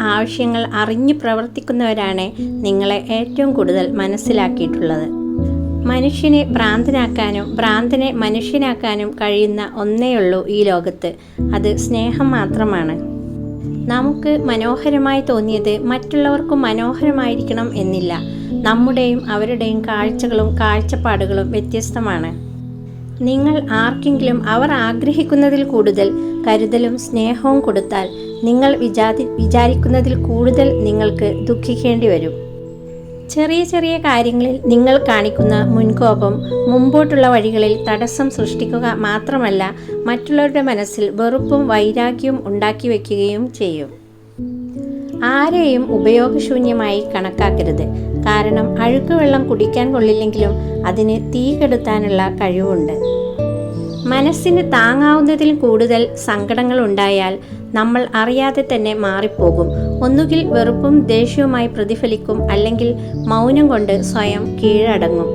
ആവശ്യങ്ങൾ അറിഞ്ഞു പ്രവർത്തിക്കുന്നവരാണ് നിങ്ങളെ ഏറ്റവും കൂടുതൽ മനസ്സിലാക്കിയിട്ടുള്ളത്. മനുഷ്യനെ ഭ്രാന്തനാക്കാനും ഭ്രാന്തനെ മനുഷ്യനാക്കാനും കഴിയുന്ന ഒന്നേയുള്ളൂ ഈ ലോകത്ത്. അത് സ്നേഹം മാത്രമാണ്. നമുക്ക് മനോഹരമായി തോന്നിയത് മറ്റുള്ളവർക്കും മനോഹരമായിരിക്കണം എന്നില്ല. നമ്മുടെയും അവരുടെയും കാഴ്ചകളും കാഴ്ചപ്പാടുകളും വ്യത്യസ്തമാണ്. നിങ്ങൾ ആർക്കെങ്കിലും അവർ ആഗ്രഹിക്കുന്നതിൽ കൂടുതൽ കരുതലും സ്നേഹവും കൊടുത്താൽ നിങ്ങൾ വിചാരിക്കുന്നതിൽ കൂടുതൽ നിങ്ങൾക്ക് ദുഃഖിക്കേണ്ടി വരും. ചെറിയ ചെറിയ കാര്യങ്ങളിൽ നിങ്ങൾ കാണിക്കുന്ന മുൻകോപം മുമ്പോട്ടുള്ള വഴികളിൽ തടസ്സം സൃഷ്ടിക്കുക മാത്രമല്ല, മറ്റുള്ളവരുടെ മനസ്സിൽ വെറുപ്പും വൈരാഗ്യവും ഉണ്ടാക്കി വയ്ക്കുകയും ചെയ്യും. ആരെയും ഉപയോഗശൂന്യമായി കണക്കാക്കരുത്. കാരണം അഴുക്കുവെള്ളം കുടിക്കാൻ കൊള്ളില്ലെങ്കിലും അതിന് തീ കെടുത്താനുള്ള കഴിവുണ്ട്. മനസ്സിന് താങ്ങാവുന്നതിൽ കൂടുതൽ സങ്കടങ്ങൾ ഉണ്ടായാൽ നമ്മൾ അറിയാതെ തന്നെ മാറിപ്പോകും. ഒന്നുകിൽ വെറുപ്പും ദേഷ്യവുമായി പ്രതിഫലിക്കും, അല്ലെങ്കിൽ മൗനം കൊണ്ട് സ്വയം കീഴടങ്ങും.